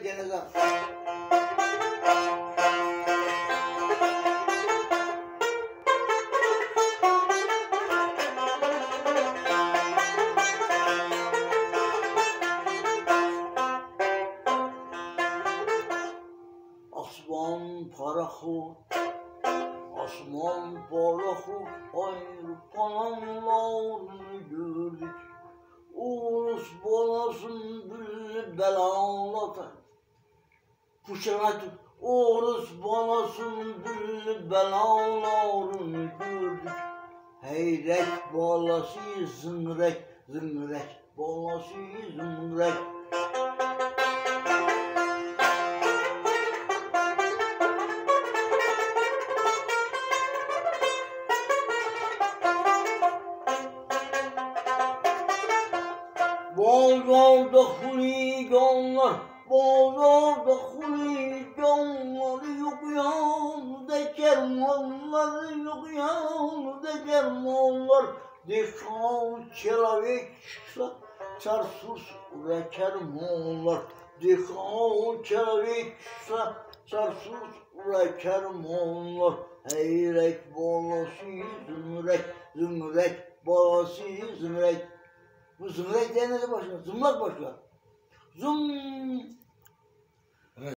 denize. Asman parakut, asman parakut, ayrı kanallarını gördük. Urus balasın bir belalatan. Kuşanatı, Urus balasın bir belalarını gördük. Heyrek balası zımrek, zımrek balası zımrek. Bazarda huliganlar, bazarda huliganlar yok yanında kermanlar, yok yanında kermanlar. Dikkat çelavek çıksa, çarsız ve kermanlar. Dikkat çelavek çıksa, çarsız ve kermanlar. Heyrek balası zümrek, zümrek balası zümrek. Bu zımrek denedi başka, zımlak başka. Zum